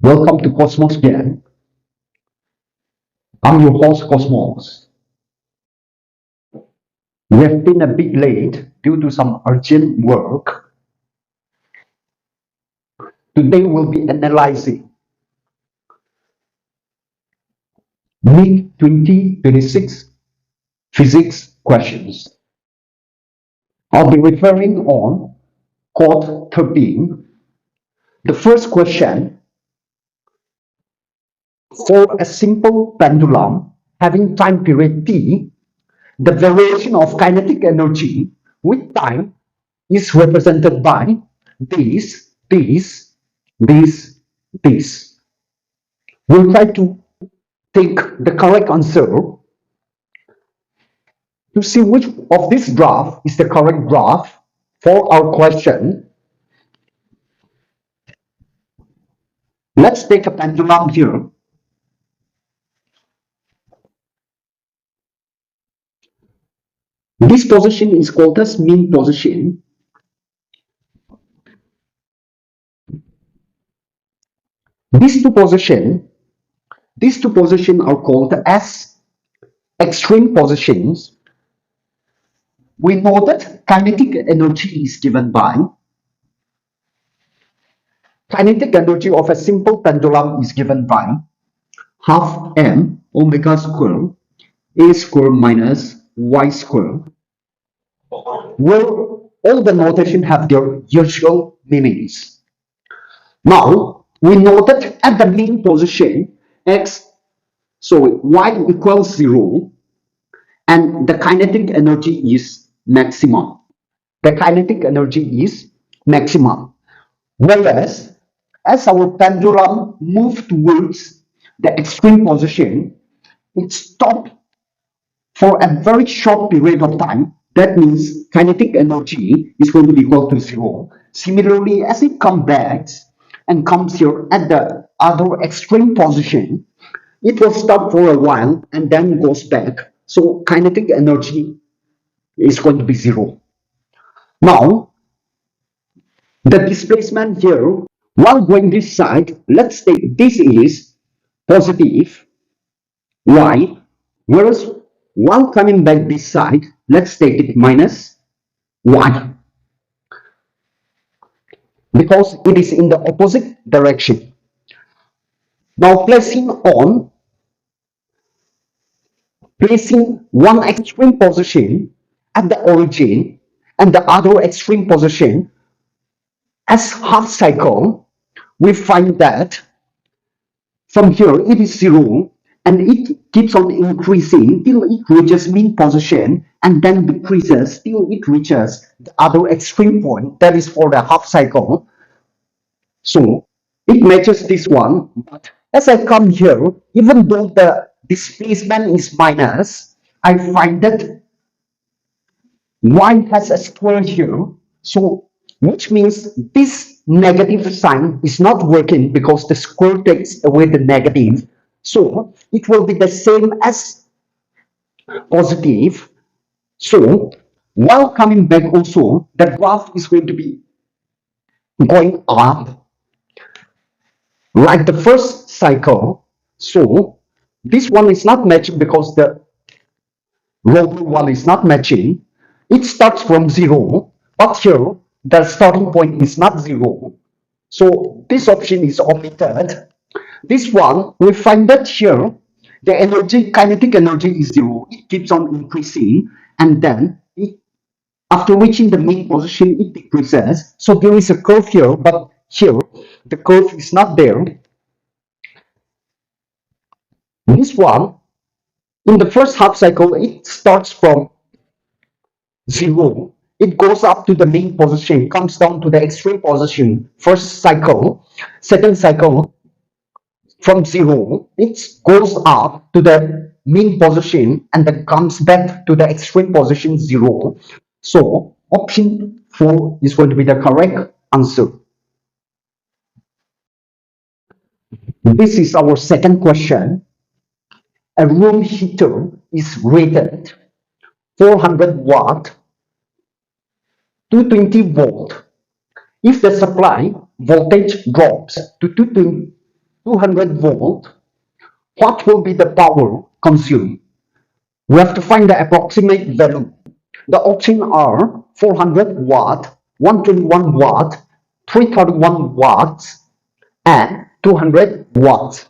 Welcome to Cosmos Gang. I'm your host, Cosmos. We have been a bit late due to some urgent work. Today we'll be analyzing NEET 2026 physics questions. I'll be referring on Code-13. The first question: for a simple pendulum having time period t, the variation of kinetic energy with time is represented by this, this, this, this. We'll try to take the correct answer to see which of this graph is the correct graph for our question. Let's take a pendulum here. This position is called as mean position. These two positions are called as extreme positions. We know that kinetic energy is given by kinetic energy of a simple pendulum is given by half m omega square a square minus y square, where all the notation have their usual meanings. Now we know that at the mean position y equals 0 and the kinetic energy is maximum. The kinetic energy is maximum. Whereas as our pendulum moves towards the extreme position, it stopped for a very short period of time. That means kinetic energy is going to be equal to 0. Similarly, as it comes back and comes here at the other extreme position, it will stop for a while and then goes back. So kinetic energy is going to be 0. Now, the displacement here, while going this side, let's take this is positive y, whereas while coming back this side, let's take it minus y, because it is in the opposite direction. Now placing one extreme position at the origin and the other extreme position as half cycle, we find that from here it is 0 and it keeps on increasing till it reaches mean position and then decreases till it reaches the other extreme point, that is for the half cycle. So it matches this one, but as I come here, even though the displacement is minus, I find that y has a square here, so which means this negative sign is not working because the square takes away the negative. So it will be the same as positive. So while coming back also, the graph is going to be going up like the first cycle. So this one is not matching because the rotor one is not matching. It starts from 0, but here the starting point is not 0. So this option is omitted. This one, we find that here the kinetic energy is 0. It keeps on increasing and then after reaching the mean position, it decreases. So there is a curve here, but here the curve is not there. This one, in the first half cycle, it starts from 0. It goes up to the mean position, comes down to the extreme position. First cycle, second cycle, from 0, it goes up to the mean position and then comes back to the extreme position 0. So option 4 is going to be the correct answer. This is our second question. A room heater is rated 400 watt, 220 volt. If the supply voltage drops to 220 200 volt, what will be the power consumed? We have to find the approximate value. The options are 400 watt, 121 watt, 331 watts, and 200 watts.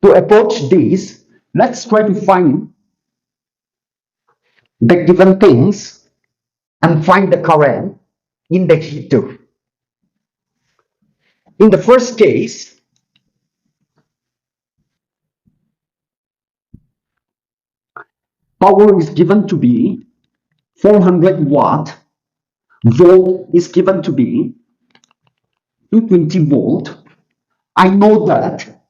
To approach this, let's try to find the given things and find the current in the heater. In the first case, power is given to be 400 watt, volt is given to be 220 volt. I know that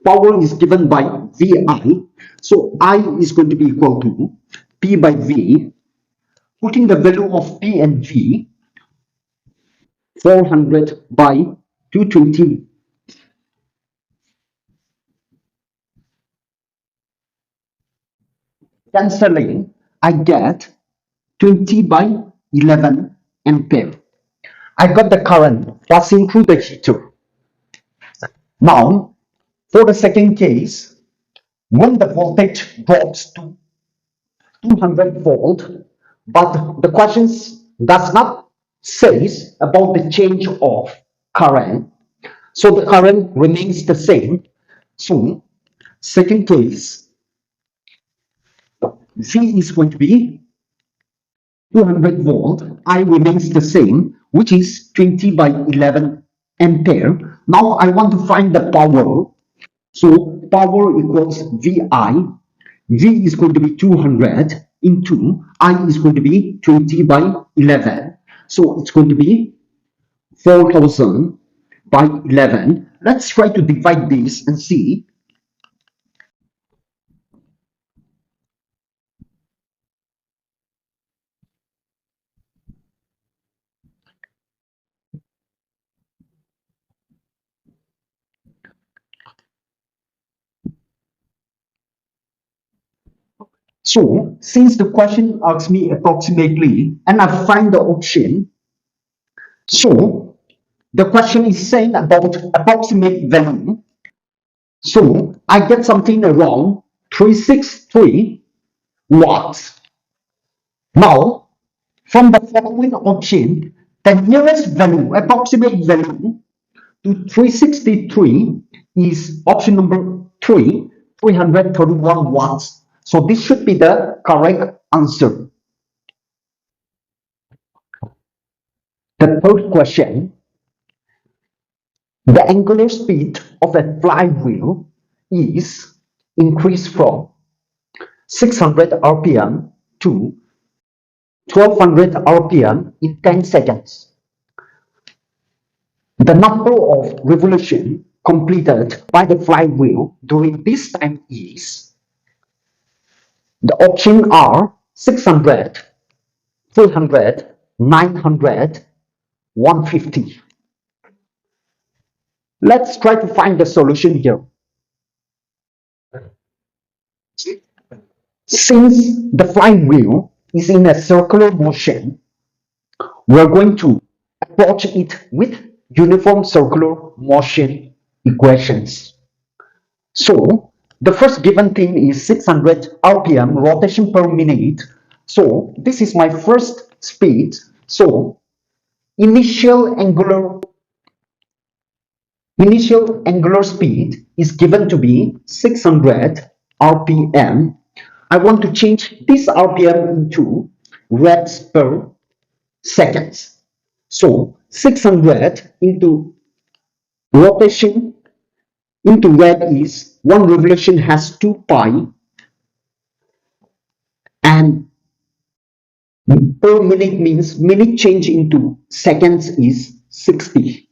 power is given by VI, so I is going to be equal to P by V. Putting the value of P and V, 400 by 220, cancelling, I get 20 by 11 ampere. I got the current passing through the heater. Now, for the second case, when the voltage drops to 200 volt, but the question does not says about the change of current, so the current remains the same. So, second case, V is going to be 200 volt, I remains the same, which is 20 by 11 ampere. Now I want to find the power. So power equals VI. V is going to be 200 into I is going to be 20 by 11. So it's going to be 4000 by 11. Let's try to divide this and see. So since the question asks me approximately and I find the option, so the question is saying about approximate value. So I get something around 363 watts. Now, from the following option, the nearest value, approximate value to 363 is option number 3, 331 watts. So this should be the correct answer. The third question, the angular speed of a flywheel is increased from 600 rpm to 1200 rpm in 10 seconds. The number of revolutions completed by the flywheel during this time is, the options are 600, 300, 900, 150. Let's try to find the solution here. Since the flywheel is in a circular motion, we're going to approach it with uniform circular motion equations. So the first given thing is 600 rpm rotation per minute. So this is my first speed. So initial angular speed is given to be 600 rpm. I want to change this rpm into revs per seconds. So 600 into rotation into rev is one revolution has 2 pi, and per minute means minute change into seconds is 60.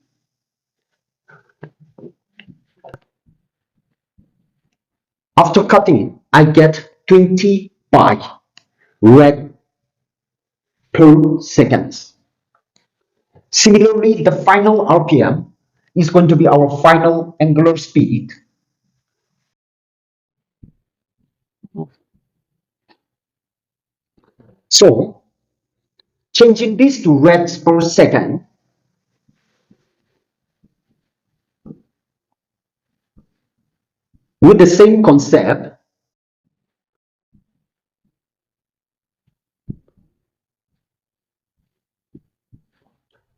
After cutting, I get 20 pi rev per seconds. Similarly, the final RPM is going to be our final angular speed. So, changing this to revs per second, With the same concept,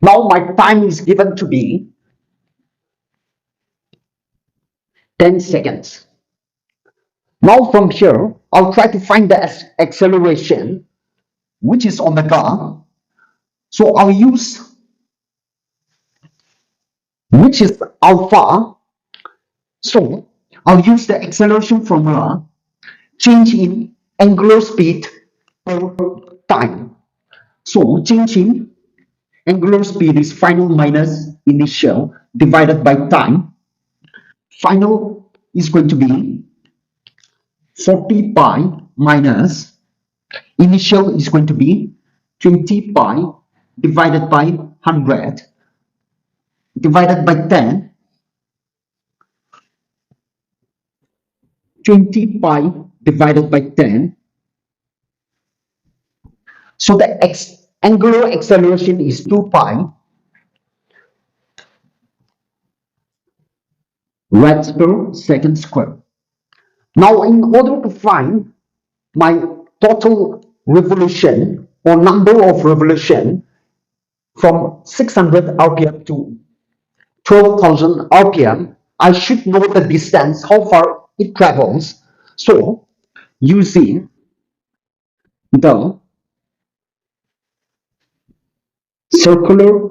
now my time is given to be 10 seconds. Now from here, I'll try to find the acceleration, which is omega. So I'll use, which is alpha. So I'll use the acceleration formula, change in angular speed per time. So change in angular speed is final minus initial divided by time. Final is going to be 40 pi minus initial is going to be 20 pi divided by 100 divided by 10. 20 pi divided by 10. So the angular acceleration is 2 pi radians per second square. Now, in order to find my total revolution or number of revolution from 600 rpm to 12,000 rpm, I should know the distance, how far it travels. So, using the circular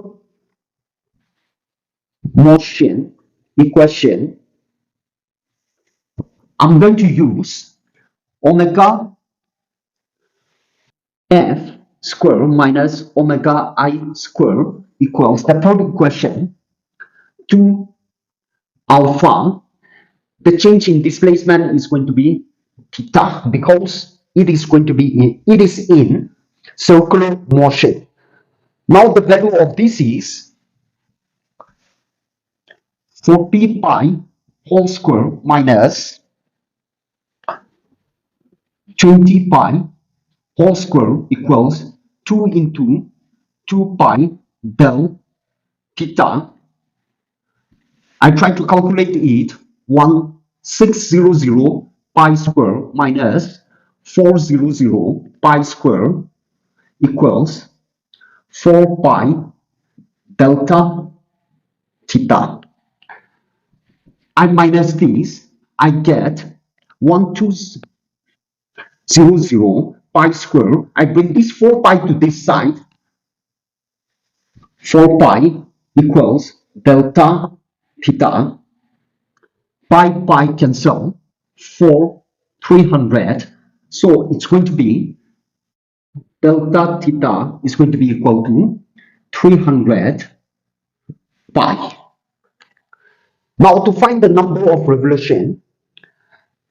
motion equation, I'm going to use omega f square minus omega I square equals the third equation to alpha. The change in displacement is going to be theta because it is going to be in circular motion. Now the value of this is 40 pi whole square minus 20 pi whole square equals 2 into 2 pi del theta. I try to calculate it. 1600 pi square minus 400 pi square equals 4 pi delta theta. I minus this, I get 1200 pi square. I bring this 4 pi to this side. 4 pi equals delta theta. Pi cancel. 4 300. So it's going to be delta theta is going to be equal to 300 pi. Now to find the number of revolution,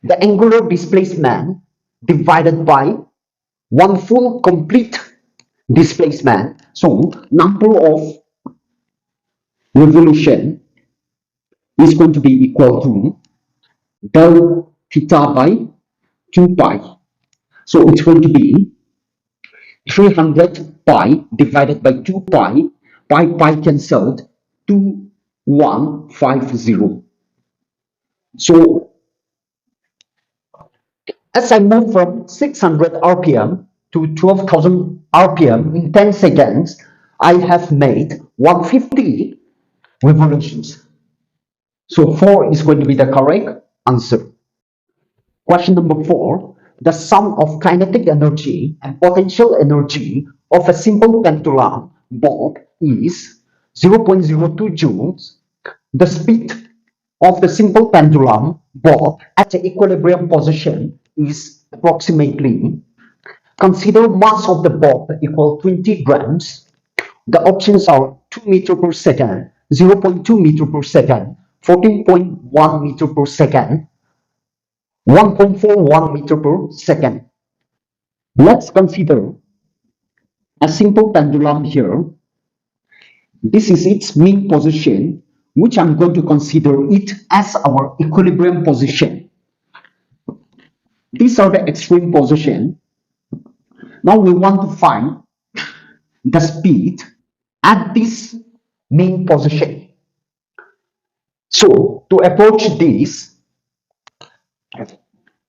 the angular displacement divided by one full complete displacement. So number of revolution is going to be equal to del theta by 2 pi. So it's going to be 300 pi divided by 2 pi. Pi cancelled. 2150. So as I move from 600 rpm to 12,000 rpm in 10 seconds, I have made 150 revolutions. So 4 is going to be the correct answer. Question number 4. The sum of kinetic energy and potential energy of a simple pendulum bob is 0.02 joules. The speed of the simple pendulum bob at the equilibrium position is approximately. Consider mass of the bob equal 20 grams. The options are 2 meter per second, 0.2 meter per second, 14.1 meter per second, 1.41 meter per second. Let's consider a simple pendulum here. This is its mean position, which I'm going to consider it as our equilibrium position. These are the extreme position. Now we want to find the speed at this mean position. So to approach this,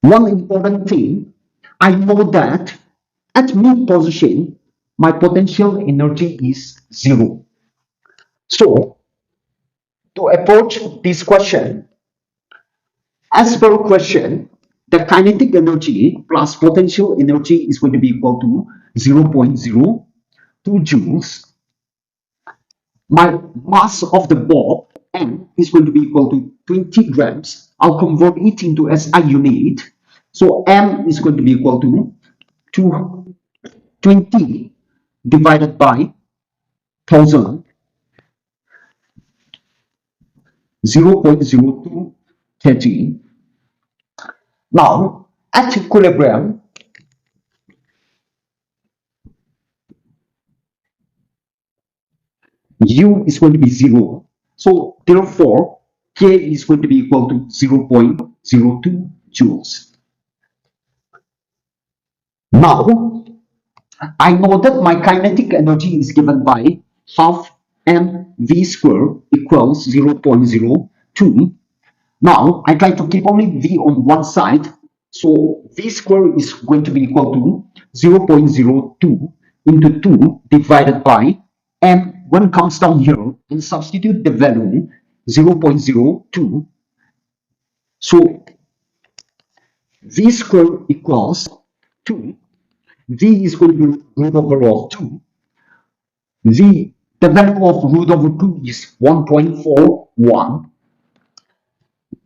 One important thing, I know that at mid position, my potential energy is zero. So, to approach this question, as per question, the kinetic energy plus potential energy is going to be equal to 0.02 joules. My mass of the bulb M is going to be equal to 20 grams. I'll convert it into SI unit. So M is going to be equal to 220 divided by 1000, 0.02 kg. Now, at equilibrium, U is going to be 0. So, therefore, K is going to be equal to 0.02 joules. Now, I know that my kinetic energy is given by half mv square equals 0.02. Now, I try to keep only v on one side. So, v square is going to be equal to 0.02 into 2 divided by m. When it comes down here and substitute the value 0.02. So, v square equals 2. V is going to be root over of 2. The value of root over 2 is 1.41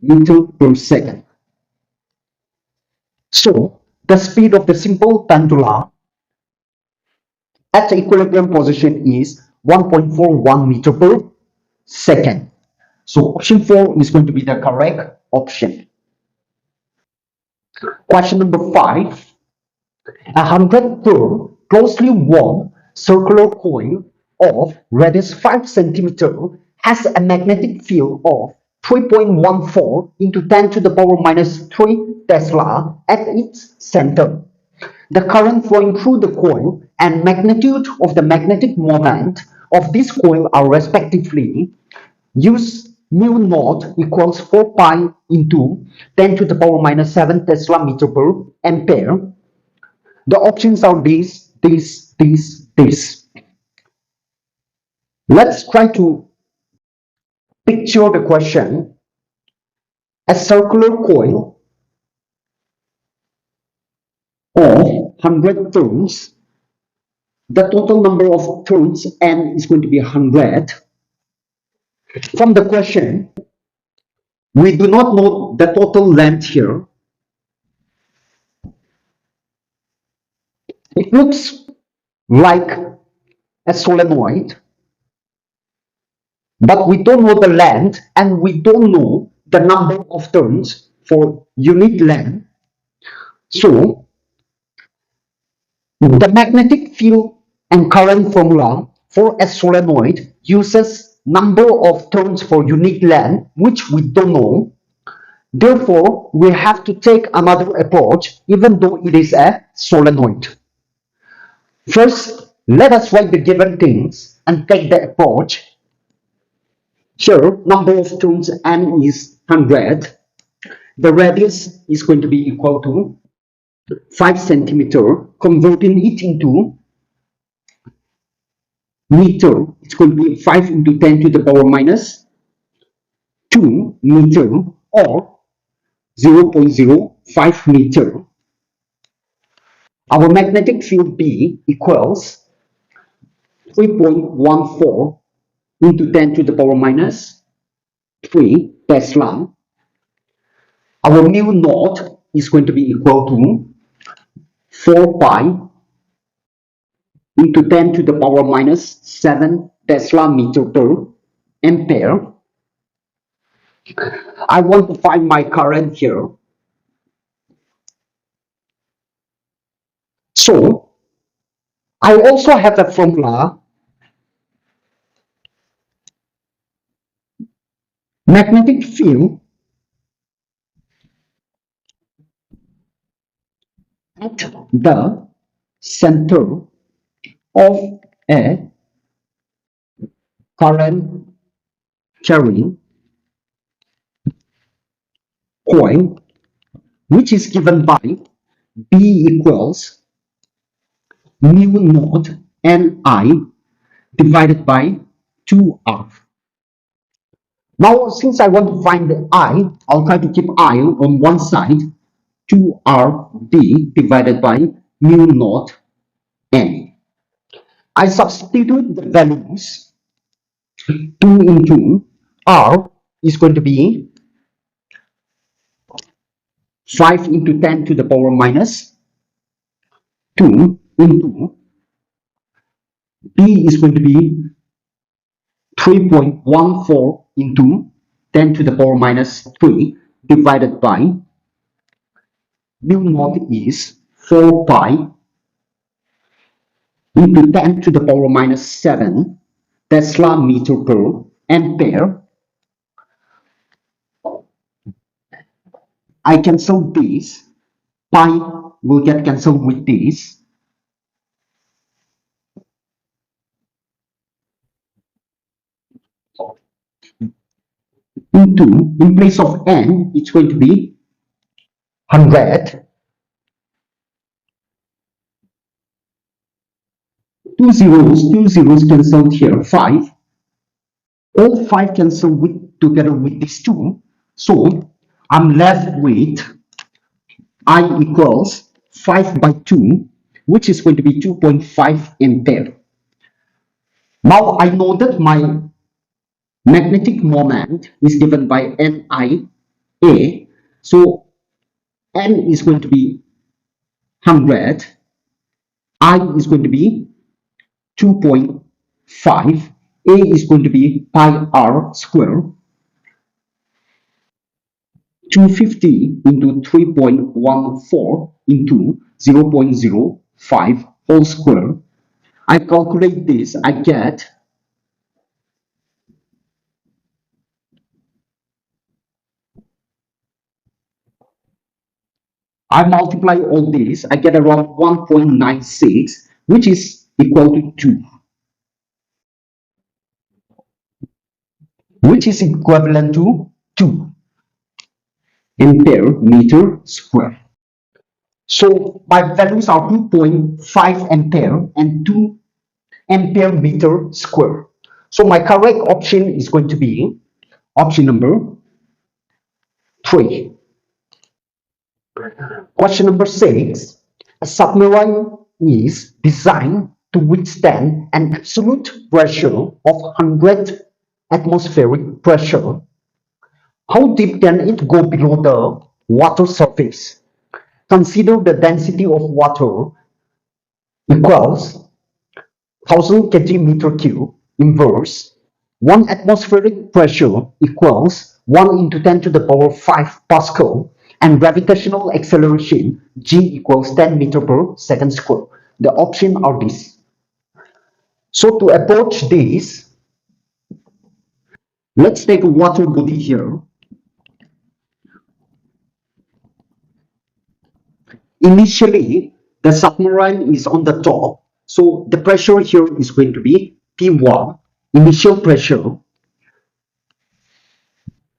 meter per second. So, the speed of the simple pendulum at equilibrium position is 1.41 meter per second. So, option 4 is going to be the correct option. Question number 5. A 100-turn closely wound circular coil of radius 5 centimeter has a magnetic field of 3.14 into 10 to the power minus 3 Tesla at its center. The current flowing through the coil and magnitude of the magnetic moment of this coil are respectively use mu naught equals 4 pi into 10 to the power minus 7 Tesla meter per ampere. The options are this. Let's try to picture the question. A circular coil of 100 turns. The total number of turns n is going to be 100. From the question, we do not know the total length here. It looks like a solenoid, but we don't know the length and we don't know the number of turns for unit length. So, the magnetic field and current formula for a solenoid uses number of turns for unit length, which we don't know. Therefore, we have to take another approach, even though it is a solenoid. First, let us write the given things and take the approach. Here, number of turns n is 100. The radius is going to be equal to 5 centimeter. Converting it into meter, it's going to be 5 into 10 to the power minus 2 meter or 0.05 meter. Our magnetic field B equals 3.14 into 10 to the power minus 3 Tesla. Our mu naught is going to be equal to 4 pi into 10 to the power minus 7 Tesla meter per ampere. I want to find my current here. So, I also have a formula. Magnetic field at the center of a current carrying coil which is given by B equals mu naught Ni divided by 2R. Now, since I want to find the I, I'll try to keep I on one side, 2RD divided by mu naught N. I substitute the values. 2 into R is going to be 5 into 10 to the power minus 2 into B is going to be 3.14 into 10 to the power minus 3 divided by mu naught is 4 pi into 10 to the power minus 7 Tesla meter per ampere. I cancel this. Pi will get cancelled with this. Into, in place of n, it's going to be 100. Two zeros cancelled here, 5. All 5 cancel with, together with these 2. So I'm left with I equals 5 by 2, which is going to be 2.5 ampere. Now I know that my magnetic moment is given by NIA. So N is going to be 100. I is going to be 2.5. A is going to be pi r square. 250 into 3.14 into 0.05 whole square. I calculate this, I get I multiply all this, I get around 1.96, which is equal to 2, which is equivalent to 2 ampere meter square. So my values are 2.5 ampere and 2 ampere meter square. So my correct option is going to be option number 3. Question number 6. A submarine is designed to withstand an absolute pressure of 100 atmospheric pressure. How deep can it go below the water surface? Consider the density of water equals 1000 kg meter cube inverse. 1 atmospheric pressure equals 1 into 10 to the power 5 Pascal, and gravitational acceleration g equals 10 meter per second square. The options are these. So to approach this, let's take a water body here. Initially, the submarine is on the top, so the pressure here is going to be P1, initial pressure.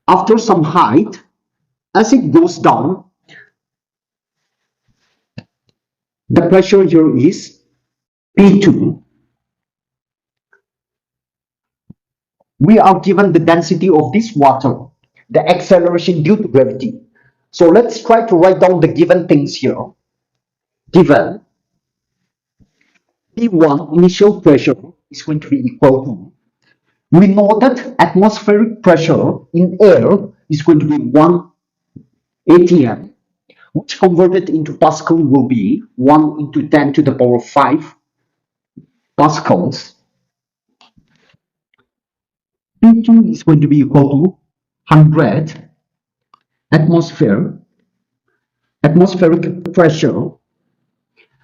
After some height, as it goes down, the pressure here is P2. We are given the density of this water, the acceleration due to gravity. So let's try to write down the given things here. Given P1 initial pressure is going to be equal to, we know that atmospheric pressure in air is going to be 1 atm, which converted into Pascal will be 1 into 10 to the power 5 Pascals. P2 is going to be equal to 100 atmospheric pressure,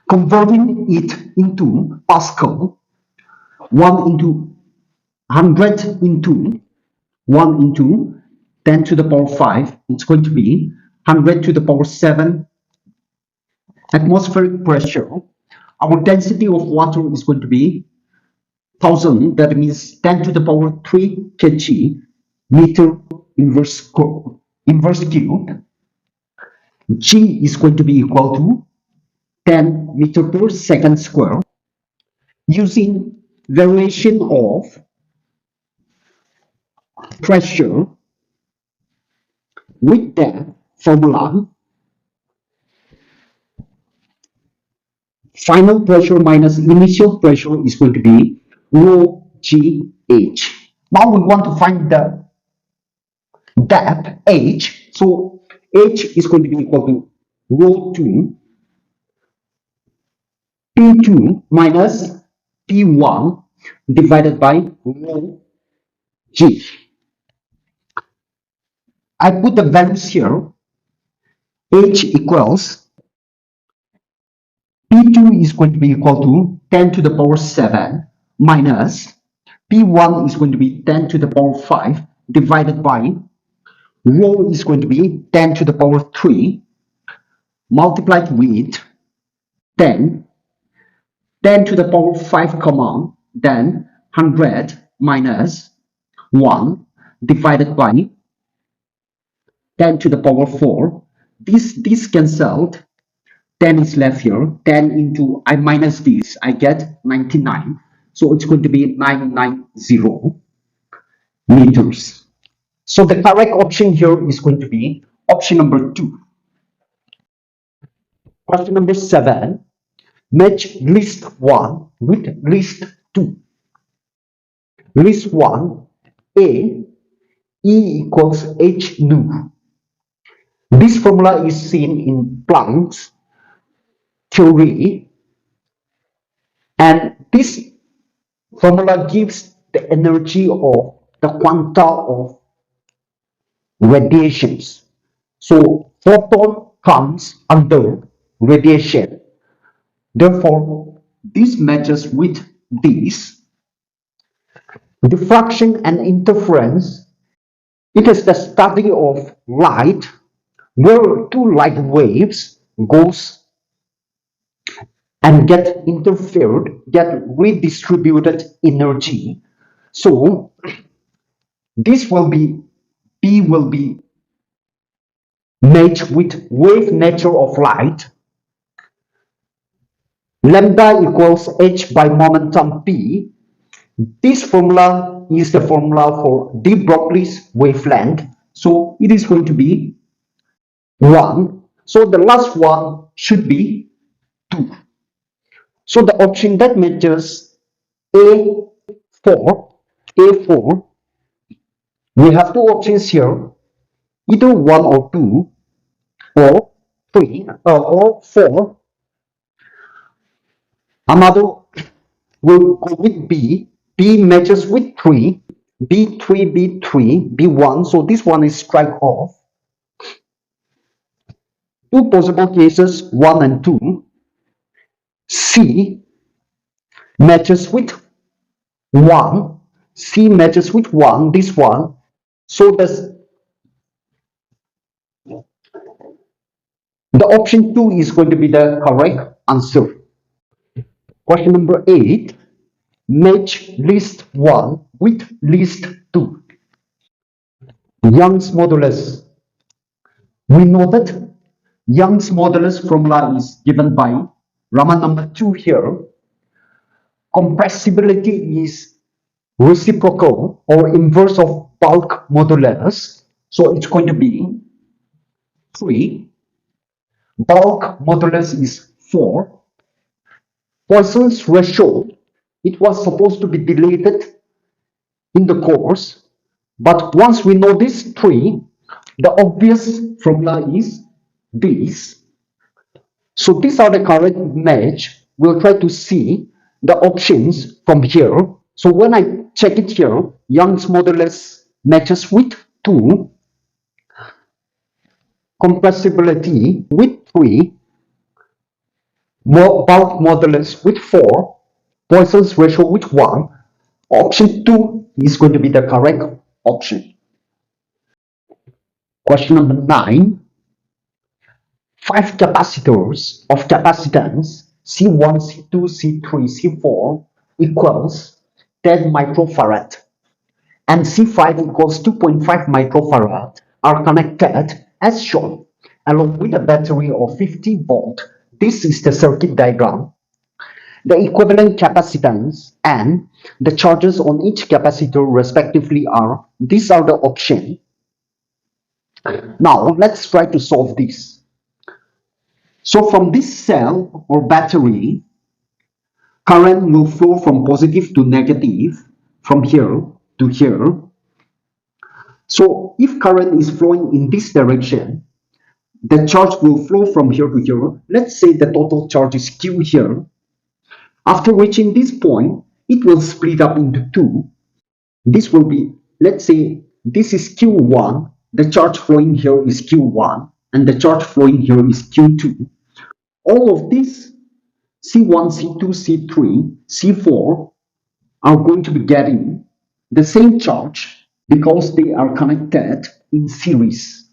converting it into Pascal, 1 into 100 into 1 into 10 to the power 5, it's going to be 100 to the power 7 atmospheric pressure. Our density of water is going to be 1000, that means 10 to the power 3 kg meter inverse cube. G is going to be equal to 10 meter per second square using variation of pressure with the formula final pressure minus initial pressure is going to be rho GH. Now we want to find the depth H. So H is going to be equal to rho 2 P2 minus P1 divided by rho G. I put the values here. H equals P2 is going to be equal to 10 to the power 7 minus P1 is going to be 10 to the power 5 divided by rho is going to be 10 to the power 3 multiplied with 10, 10 to the power 5 common, then 100 minus 1 divided by 10 to the power 4. This cancelled. 10 is left here. 10 into I minus this, I get 99. So it's going to be 990 meters. So the correct option here is going to be option number 2. Question number 7. Match list 1 with list 2. List 1, A, E equals H nu. This formula is seen in Planck's theory, and this formula gives the energy of the quanta of radiations. So photon comes under radiation. Therefore, this matches with this. Diffraction and interference. It is the study of light where two light waves goes and get interfered, get redistributed energy. So this will be P will be matched with wave nature of light. Lambda equals h by momentum P. This formula is the formula for de Broglie's wavelength. So it is going to be 1. So the last one should be 2. So the option that matches A4, A4, we have two options here, either 1 or 2 or 3 or 4. Another will go with B. B matches with 3, B3, B3, B1. So this one is strike off. Two possible cases, 1 and 2. C matches with 1. C matches with 1, this one. So the option 2 is going to be the correct answer. Question number 8. Match list 1 with list 2. Young's modulus. We know that Young's modulus formula is given by Roman number 2 here. Compressibility is reciprocal or inverse of bulk modulus. So it's going to be 3. Bulk modulus is 4. Poisson's ratio, it was supposed to be deleted in the course, but once we know this 3, the obvious formula is this. So these are the correct match. We'll try to see the options from here. So when I check it here, Young's modulus matches with 2, compressibility with 3, bulk modulus with 4, Poisson's ratio with 1. Option 2 is going to be the correct option. Question number 9. 5 capacitors of capacitance C1, C2, C3, C4 equals 10 microfarad and C5 equals 2.5 microfarad are connected as shown. along with a battery of 50 volt. This is the circuit diagram. The equivalent capacitance and the charges on each capacitor respectively are, these are the options. Now let's try to solve this. So from this cell or battery, current will flow from positive to negative, from here to here. So if current is flowing in this direction, the charge will flow from here to here. Let's say the total charge is Q here. After reaching this point, it will split up into two. This will be, let's say, this is Q1. The charge flowing here is Q1, and the charge flowing here is Q2. All of these C1, C2, C3, C4 are going to be getting the same charge because they are connected in series.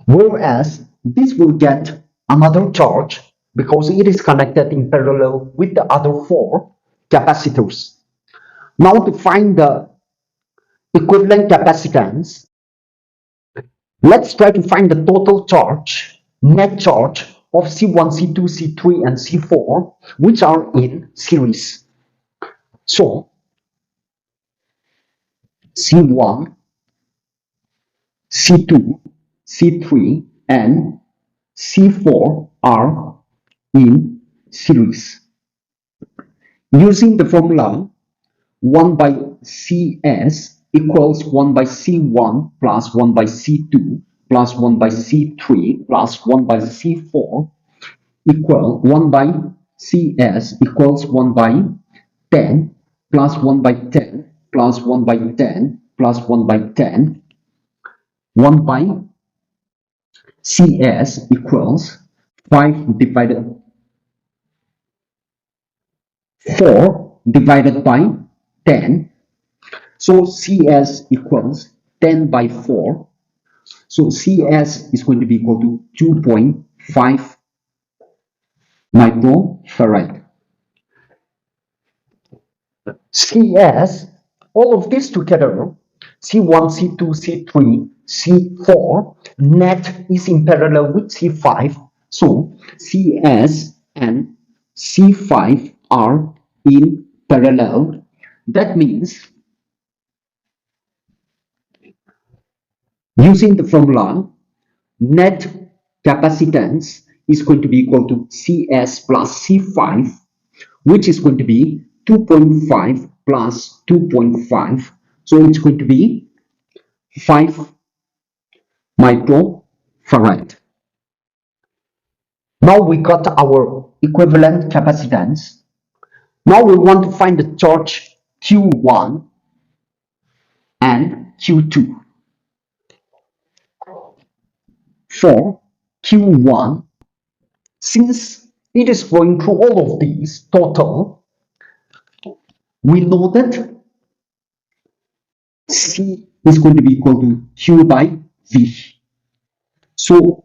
Whereas this will get another charge because it is connected in parallel with the other four capacitors. Now to find the equivalent capacitance, let's try to find the total charge, net charge of C1, C2, C3, and C4, which are in series. So C1, C2, C3, and C4 are in series. Using the formula 1 by Cs equals 1 by C1 plus 1 by C2 plus 1 by C3 plus 1 by C4 equal 1 by Cs equals 1 by 10 plus 1 by 10 plus 1 by 10 plus 1 by 10. 1 by Cs equals 5 divided 4 divided by 10. So Cs equals 10 by 4. So Cs is going to be equal to 2.5 microfarad. Cs, all of this together, C1, C2, C3, C4, net is in parallel with C5. So Cs and C5 are in parallel. That means using the formula, net capacitance is going to be equal to Cs plus C5, which is going to be 2.5 plus 2.5. So it's going to be 5 microfarad. Now we got our equivalent capacitance. Now we want to find the charge Q1 and Q2. For Q1, since it is going through all of these total, we know that C is going to be equal to Q by V. So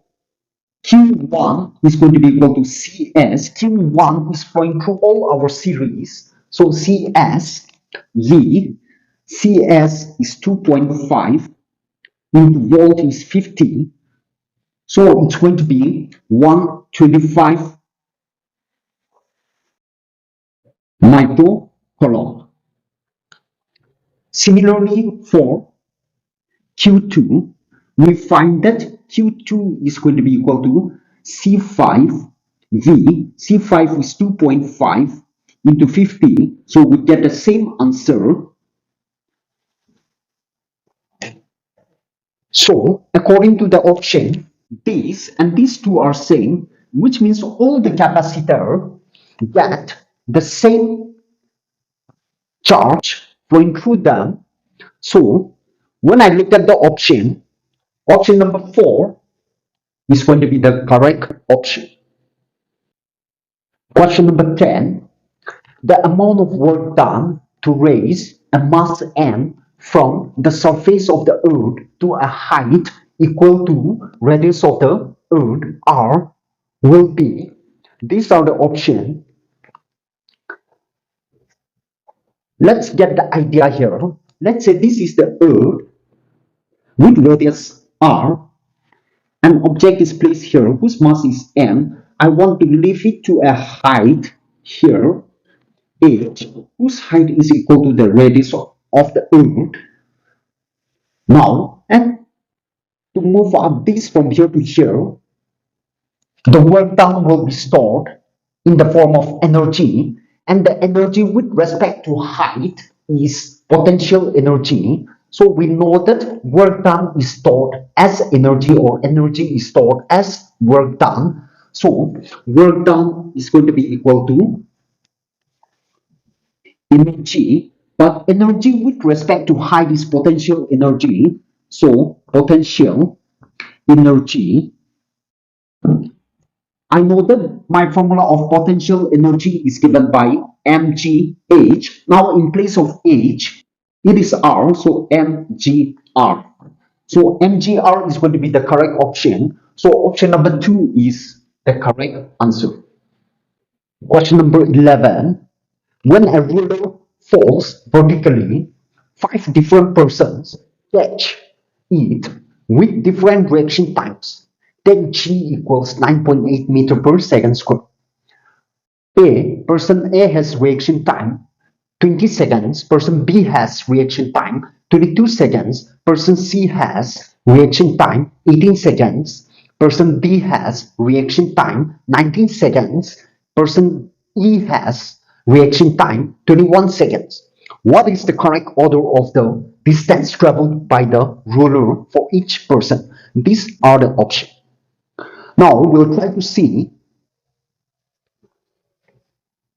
Q1 is going to be equal to Cs. Q1 is flowing through all our series. So Cs, V, Cs is 2.5 into volt is 50. So it's going to be 125 microcoulomb. Similarly, for Q2, we find that Q2 is going to be equal to C5 V. C5 is 2.5 into 50. So we get the same answer. So according to the option, these and these two are same, which means all the capacitor get the same charge flowing through them. So when I look at the option number 4 is going to be the correct option. Question number 10. The amount of work done to raise a mass m from the surface of the earth to a height equal to radius of the earth r will be, these are the options. Let's get the idea here. Let's say this is the earth with radius r. An object is placed here whose mass is m. I want to lift it to a height here h, whose height is equal to the radius of the earth. Now, and to move up this from here to here, the work done will be stored in the form of energy, and the energy with respect to height is potential energy. So we know that work done is stored as energy, or energy is stored as work done. So work done is going to be equal to energy, but energy with respect to height is potential energy. So potential energy, I know that my formula of potential energy is given by mgh. Now in place of h, it is r, so mgr. So mgr is going to be the correct option. So option number 2 is the correct answer. Question number 11. When a ruler falls vertically, five different persons catch it with different reaction times. Then G equals 9.8 meter per second square. Person A has reaction time 20 seconds, person B has reaction time 22 seconds, person C has reaction time 18 seconds, person D has reaction time 19 seconds, person E has reaction time 21 seconds. What is the correct order of the distance traveled by the ruler for each person? These are the options. Now we'll try to see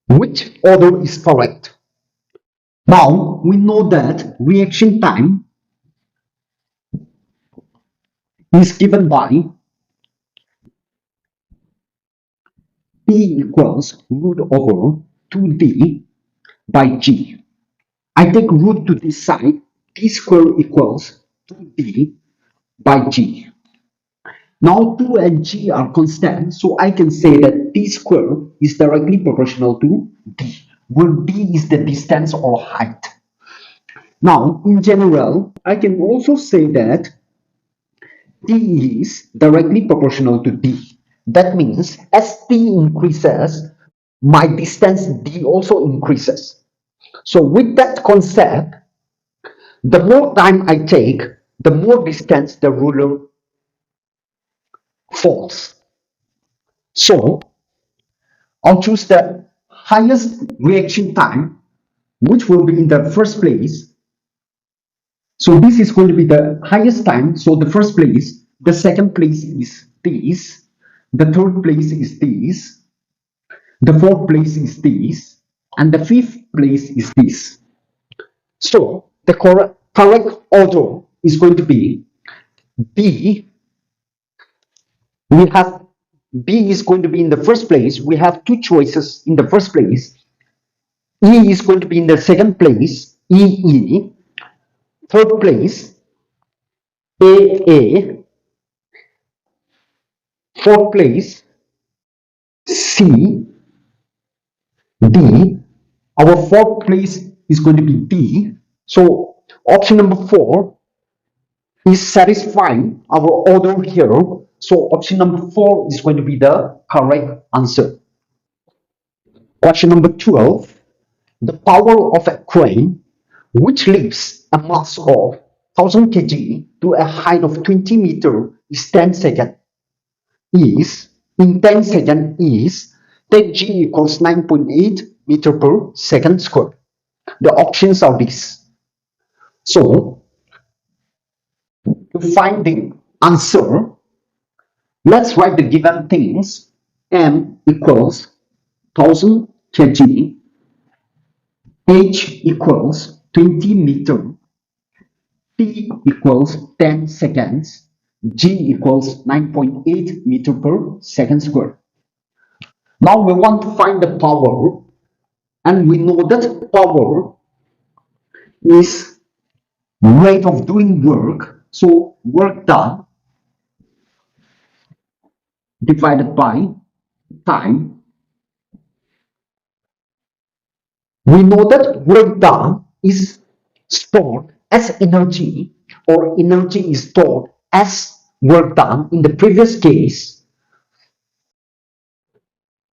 which order is correct. Now we know that reaction time is given by T equals root over 2D by G. I take root to this side, T square equals 2D by G. Now 2 and G are constant, so I can say that T square is directly proportional to D, where D is the distance or height. Now, in general, I can also say that T is directly proportional to D. That means as T increases, my distance D also increases. So with that concept, the more time I take, the more distance the ruler falls. So I'll choose the highest reaction time, which will be in the first place. So this is going to be the highest time. So the first place, the second place is this, the third place is this, the fourth place is this, and the fifth place is this. So the correct order is going to be B. We have B is going to be in the first place. We have two choices in the first place. E is going to be in the second place. EE. Third place. AA. Fourth place. C. D. Our fourth place is going to be D. So option number 4 is satisfying our order here. So option number 4 is going to be the correct answer. Question number 12. The power of a crane which lifts a mass of 1000 kg to a height of 20 meter is 10 seconds. Is in 10 seconds is then G equals 9.8 meter per second square. The options are these. So to find the answer, let's write the given things. M equals 1000 kg, H equals 20 meter, T equals 10 seconds, G equals 9.8 meter per second square. Now we want to find the power, and we know that power is rate of doing work. So work done divided by time. We know that work done is stored as energy, or energy is stored as work done in the previous case.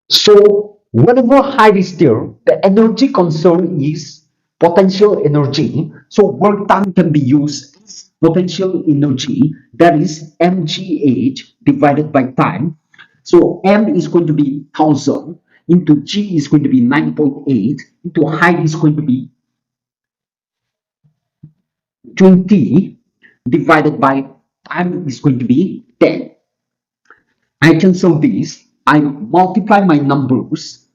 So whenever height is there, the energy concerned is potential energy. So work done can be used as potential energy, that is mgh divided by time. So m is going to be 1000 into g is going to be 9.8 into height is going to be 20 divided by time is going to be 10. I cancel this. I multiply my numbers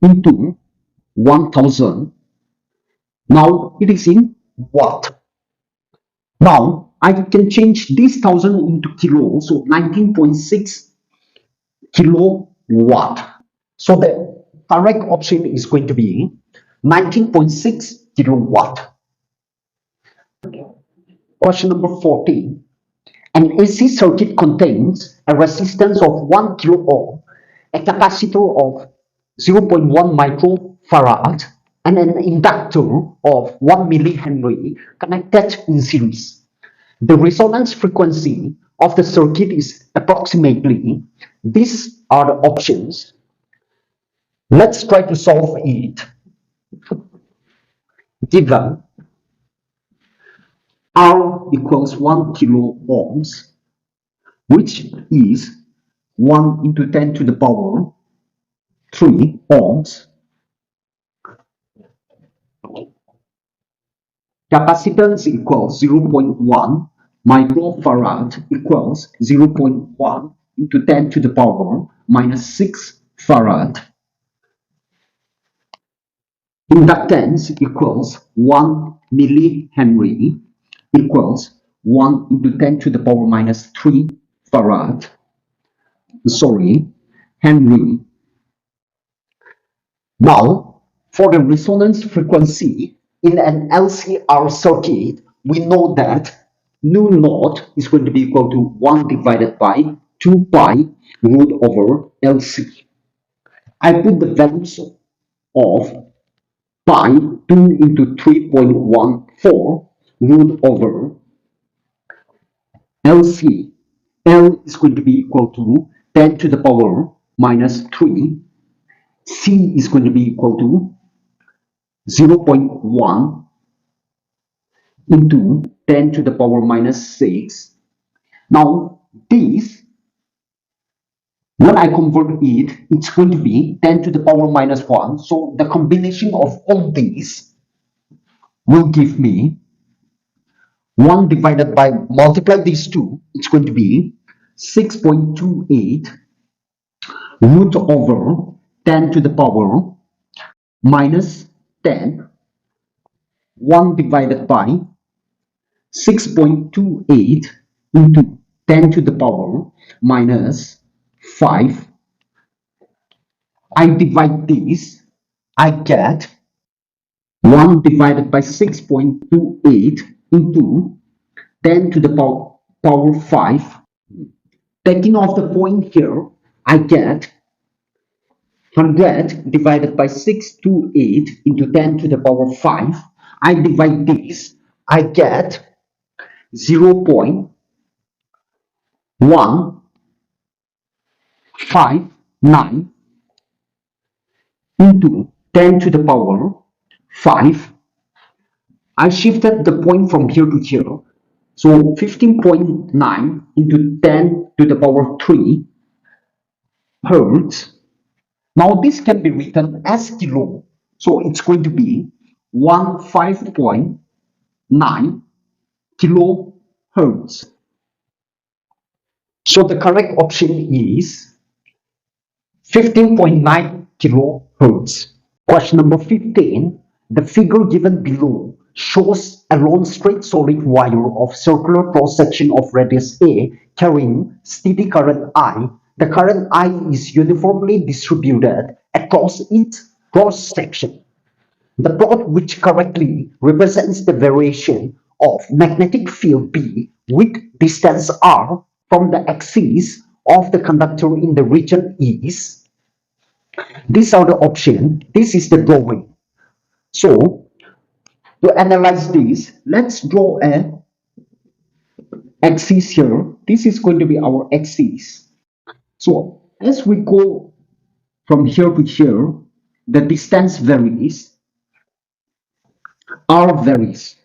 into 1000. Now it is in watt. Now I can change this 1000 into kilo. So 19.6 kilowatt. So the correct option is going to be 19.6 kilowatt. Question number 14. An AC circuit contains a resistance of 1 kilo ohm, a capacitor of 0.1 microfarad, and an inductor of 1 millihenry connected in series. The resonance frequency of the circuit is approximately. These are the options. Let's try to solve it. Given R equals 1 kilo ohms, which is 1 into 10 to the power 3 ohms. Capacitance equals 0.1 microfarad equals 0.1 into 10 to the power minus 6 farad. Inductance equals 1 millihenry equals 1 into 10 to the power minus 3 farad. Henry. Now, for the resonance frequency in an LCR circuit, we know that nu naught is going to be equal to 1 divided by 2 pi root over LC. I put the values of pi 2 into 3.14 root over LC. L is going to be equal to 10 to the power minus 3. C is going to be equal to 0.1 into 10 to the power minus 6. Now, this, when I convert it, it's going to be 10 to the power minus 1. So the combination of all these will give me 1 divided by, multiply these two, it's going to be 6.28 root over 10 to the power minus 10. 1 divided by 6.28 into 10 to the power minus 5. I divide this, I get 1 divided by 6.28 into 10 to the power 5. Taking off the point here, I get 100 divided by 628 into 10 to the power 5. I divide this, I get 0.159 into 10 to the power 5. I shifted the point from here to here. So 15.9 into 10 to the power 3 hertz. Now this can be written as kilo. So it's going to be 15.9 kilohertz. So the correct option is 15.9 kilohertz. Question number 15. The figure given below shows a long straight solid wire of circular cross-section of radius A carrying steady current I. The current I is uniformly distributed across its cross-section. The plot which correctly represents the variation of magnetic field B with distance r from the axis of the conductor in the region is. These are the options. This is the drawing. So To analyze this, let's draw a axis here. This is going to be our axis. So as we go from here to here, the distance varies, r varies.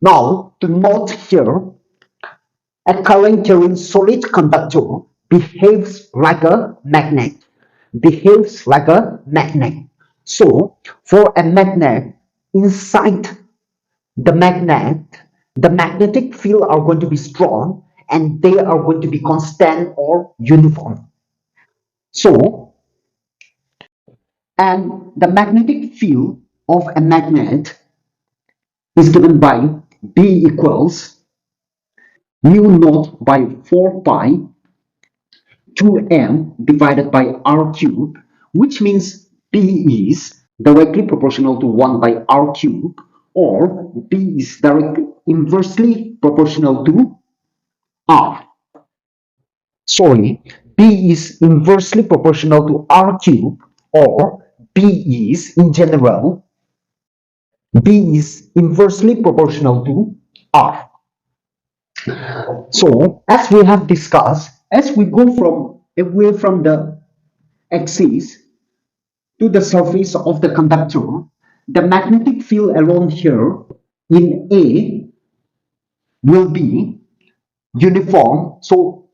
Now to note here, a current carrying solid conductor behaves like a magnet. Behaves like a magnet. So for a magnet, inside the magnet, the magnetic field are going to be strong and they are going to be constant or uniform. So, and the magnetic field of a magnet is given by B equals mu naught by 4 pi 2m divided by r cube, which means B is directly proportional to 1 by r cube, or B is directly inversely proportional to r. Sorry, B is inversely proportional to r cube, or B is, in general, B is inversely proportional to r. So, as we have discussed, as we go from away from the axis to the surface of the conductor, the magnetic field around here in A will be uniform. So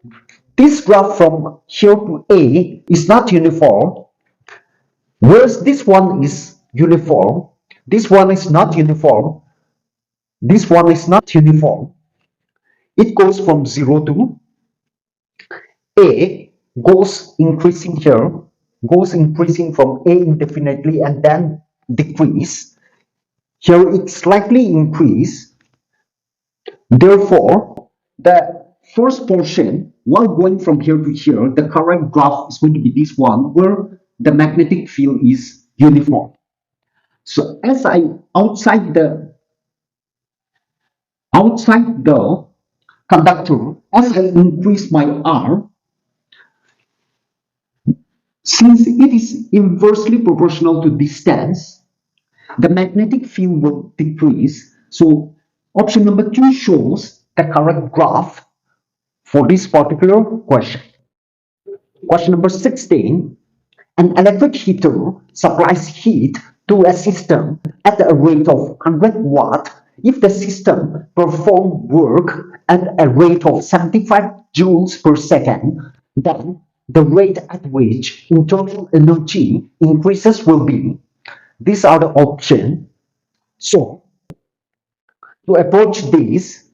this graph from here to A is not uniform, whereas this one is uniform. This one is not uniform. This one is not uniform. It goes from 0 to A, goes increasing here, goes increasing from A indefinitely and then decrease. Here it slightly increase. Therefore, the first portion, while going from here to here, the correct graph is going to be this one where the magnetic field is uniform. So as I outside the conductor, as I increase my R, since it is inversely proportional to distance, the magnetic field will decrease. So option number 2 shows the correct graph for this particular question. Question number 16. An electric heater supplies heat to a system at a rate of 100 watt. If the system performs work at a rate of 75 joules per second, then the rate at which internal energy increases will be. These are the options. So, to approach these,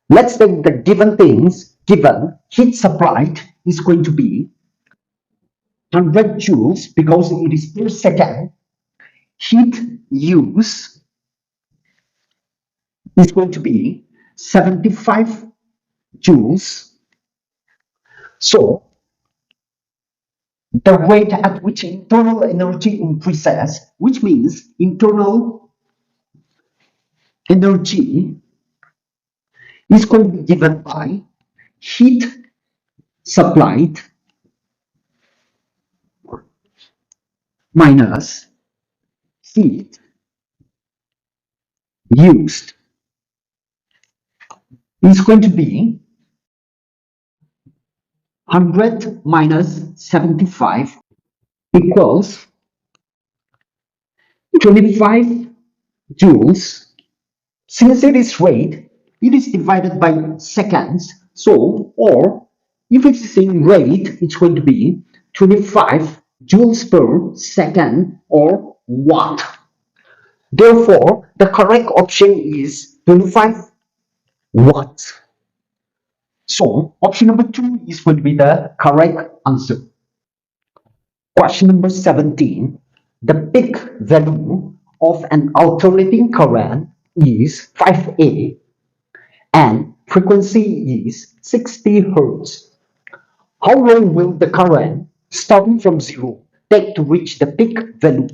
let's take the given things. Given heat supplied is going to be 100 joules because it is per second. Heat use is going to be 75 joules. So the rate at which internal energy increases, which means internal energy is going to be given by heat supplied minus heat used is going to be 100 minus 75 equals 25 joules. Since it is rate, it is divided by seconds. So, or if it is in rate, it's going to be 25 joules per second or watt. Therefore, the correct option is 25 watts. So, option number 2 is going to be the correct answer. Question number 17. The peak value of an alternating current is 5A and frequency is 60 Hz. How long will the current starting from 0 take to reach the peak value?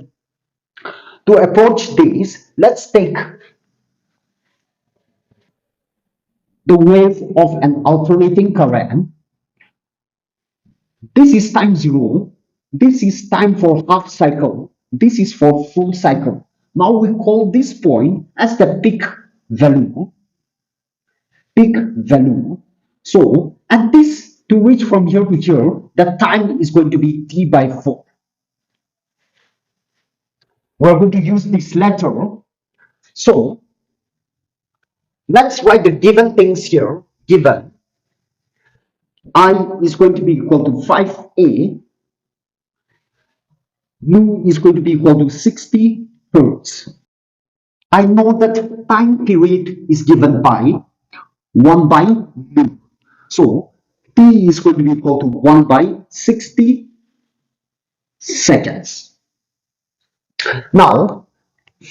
To approach this, let's take the wave of an alternating current. This is time 0. This is time for half cycle. This is for full cycle. Now we call this point as the peak value. Peak value. So at this, to reach from here to here, the time is going to be t by 4. We're going to use this letter. So let's write the given things here. Given I is going to be equal to 5a, nu is going to be equal to 60 hertz. I know that time period is given by 1 by nu. So t is going to be equal to 1 by 60 seconds. Now,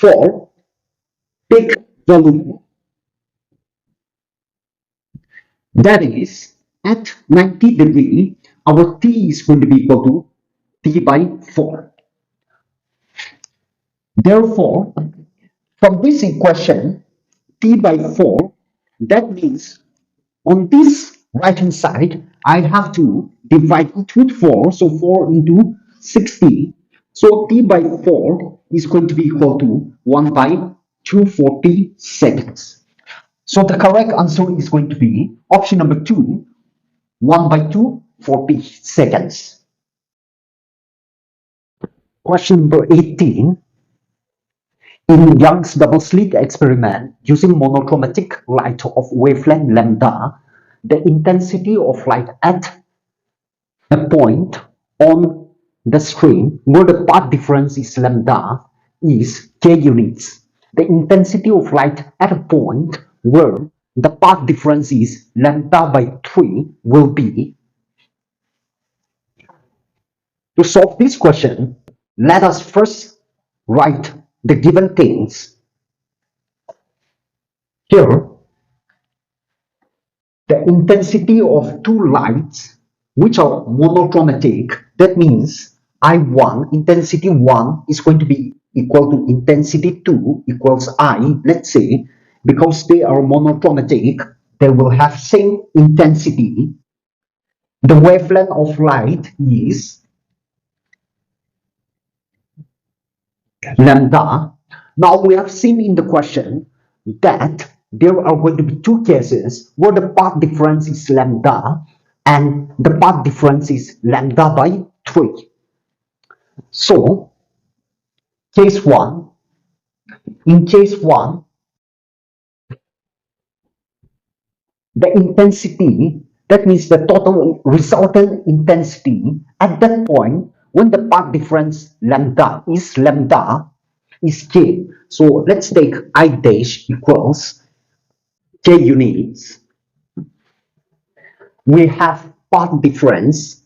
for peak value, that is at 90 degree, our t is going to be equal to t by 4. Therefore, from this equation, t by 4, that means on this right hand side, I have to divide it with 4. So 4 into 60. So t by 4 is going to be equal to 1 by 240 seconds. So the correct answer is going to be option number 2, 1 by 240 seconds. Question number 18. In Young's double slit experiment, using monochromatic light of wavelength lambda, the intensity of light at a point on the screen where the path difference is lambda is k units. The intensity of light at a point where the path difference is lambda by 3 will be. To solve this question, let us first write the given things. Here, the intensity of two lights which are monochromatic, that means I1, intensity 1 is going to be equal to intensity 2 equals I, let's say, because they are monochromatic, they will have same intensity. The wavelength of light is lambda. Now we have seen in the question that there are going to be two cases where the path difference is lambda and the path difference is lambda by 3. So case 1, in case 1, the intensity, that means the total resultant intensity at that point when the path difference lambda is k. So let's take I dash equals k units. We have path difference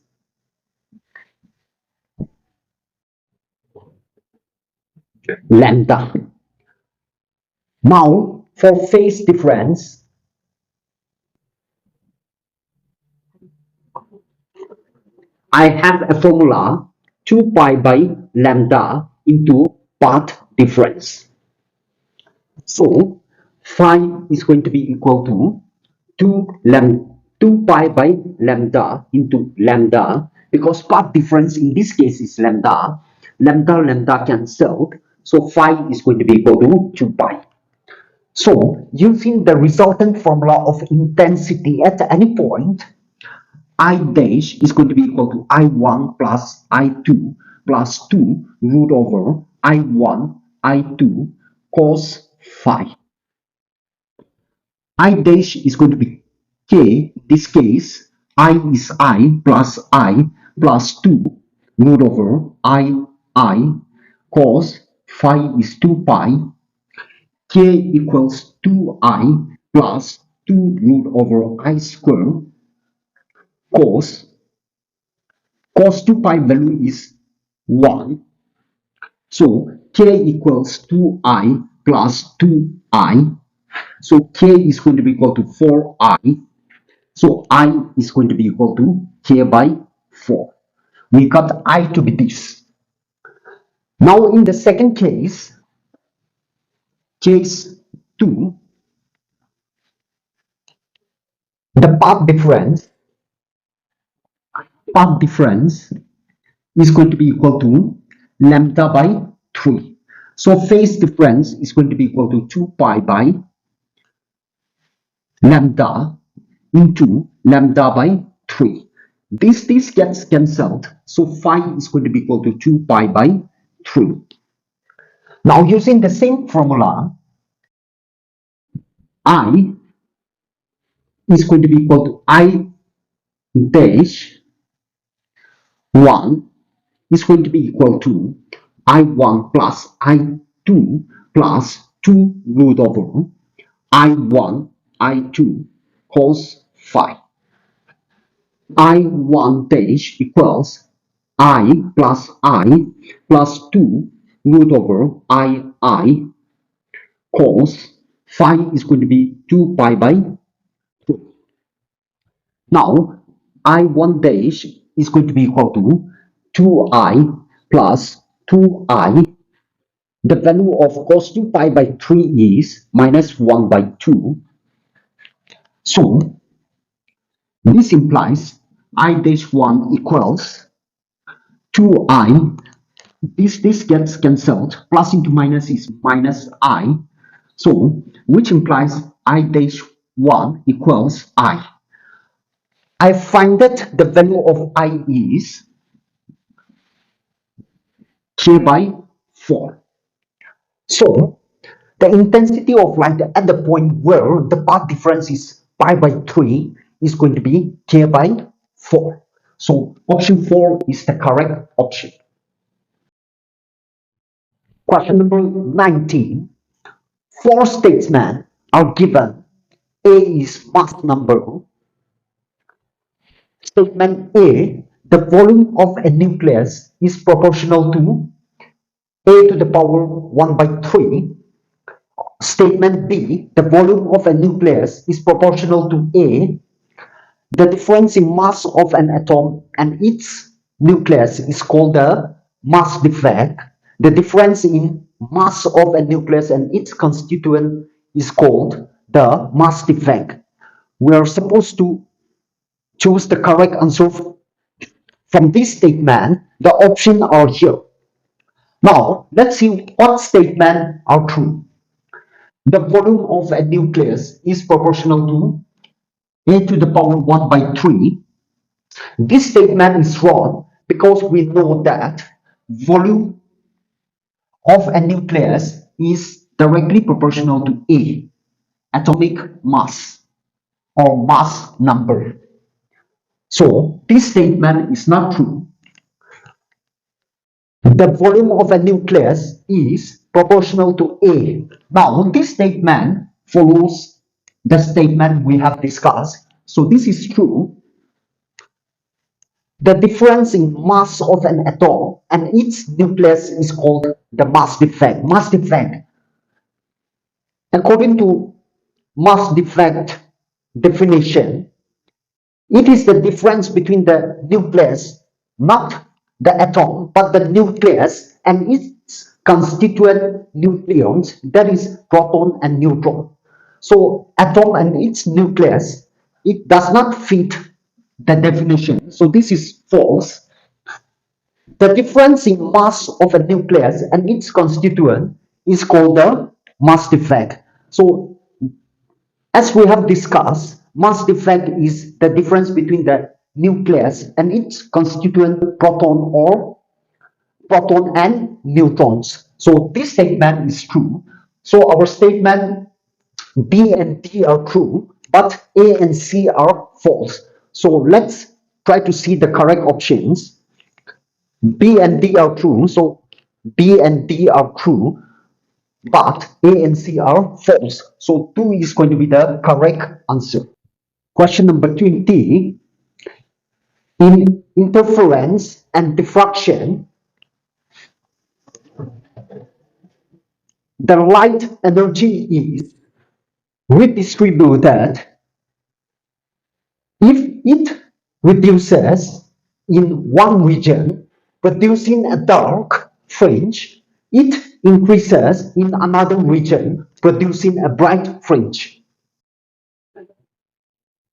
lambda. Now for phase difference, I have a formula 2 pi by lambda into path difference. So phi is going to be equal to 2 pi by lambda into lambda, because path difference in this case is lambda. Lambda cancelled, so phi is going to be equal to 2 pi. So using the resultant formula of intensity at any point, I dash is going to be equal to I1 plus I2 plus 2 root over I1 I2 cos phi. I dash is going to be k. In this case, I is I plus 2 root over I cos phi is 2 pi. K equals 2I plus 2 root over I square cos 2 pi value is 1. So k equals 2I plus 2I. So k is going to be equal to 4I. So I is going to be equal to k by 4. We got I to be this. Now in the second case, case 2, the path difference is going to be equal to lambda by 3. So phase difference is going to be equal to 2 pi by lambda into lambda by 3. This gets cancelled. So phi is going to be equal to 2 pi by 3. Now using the same formula, I is going to be equal to I dash 1 is going to be equal to I1 plus I2 plus 2 root over I1 I2 cos phi. I1 dash equals I plus 2 root over I cos phi is going to be 2 pi by 2. Now I1 dash is going to be equal to 2I plus 2I. The value of cos 2 pi by 3 is minus 1 by 2. So this implies I dash 1 equals 2I. This gets cancelled. Plus into minus is minus I. So which implies I dash 1 equals I. I find that the value of I is k by 4. So the intensity of light at the point where the path difference is pi by 3 is going to be k by 4. So option 4 is the correct option. Question number 19. Four statements are given. A is mass number. Statement A, the volume of a nucleus is proportional to A to the power 1 by 3. Statement B, the volume of a nucleus is proportional to A. The difference in mass of an atom and its nucleus is called the mass defect. The difference in mass of a nucleus and its constituent is called the mass defect. We are supposed to choose the correct answer from this statement. The options are here. Now, let's see what statements are true. The volume of a nucleus is proportional to A to the power 1 by 3. This statement is wrong because we know that volume of a nucleus is directly proportional to A, atomic mass or mass number. So this statement is not true. The volume of a nucleus is proportional to A. Now this statement follows the statement we have discussed. So this is true. The difference in mass of an atom and its nucleus is called the mass defect. Mass defect. According to mass defect definition, it is the difference between the nucleus, not the atom, but the nucleus and its constituent nucleons, that is proton and neutron. So atom and its nucleus, it does not fit the definition. So this is false. The difference in mass of a nucleus and its constituent is called the mass defect. So as we have discussed, mass defect is the difference between the nucleus and its constituent proton and neutrons. So this statement is true. So our statement B and D are true, but A and C are false. So let's try to see the correct options. B and D are true, so B and D are true, but A and C are false. So 2 is going to be the correct answer. Question number 20. In interference and diffraction, the light energy is redistributed if it reduces in one region, producing a dark fringe. It increases in another region, producing a bright fringe.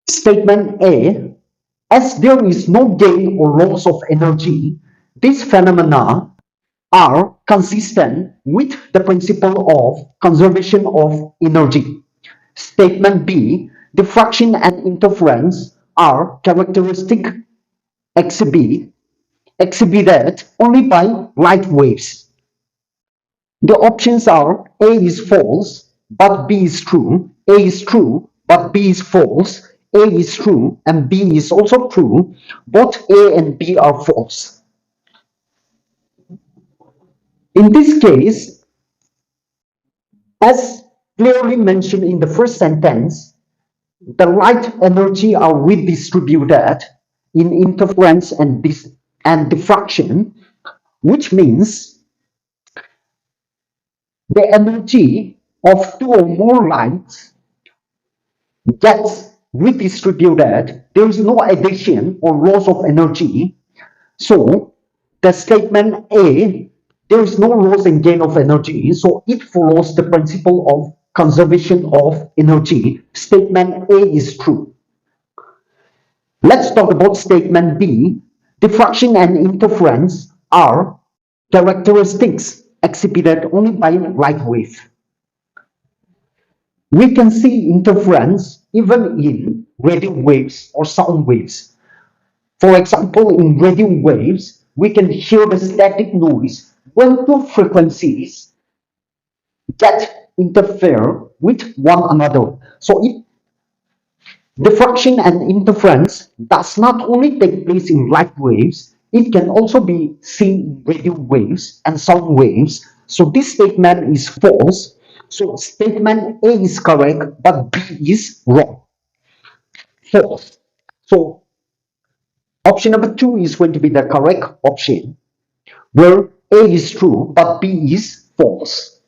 Statement A, as there is no gain or loss of energy, this phenomena are consistent with the principle of conservation of energy. Statement B, diffraction and interference are characteristic exhibited only by light waves. The options are A is false, but B is true, A is true, but B is false, A is true, and B is also true. Both A and B are false. In this case, as clearly mentioned in the first sentence, the light energy are redistributed in interference and diffraction, which means the energy of two or more lights gets redistributed. There is no addition or loss of energy. So the statement A, there is no loss and gain of energy. So it follows the principle of conservation of energy. Statement A is true. Let's talk about statement B. Diffraction and interference are characteristics exhibited only by light wave. We can see interference even in radio waves or sound waves. For example, in radio waves, we can hear the static noise when two frequencies that interfere with one another. So if diffraction and interference does not only take place in light waves, it can also be seen in radio waves and sound waves. So this statement is false. So statement A is correct, but B is wrong. False. So option number 2 is going to be the correct option, where A is true, but B is false.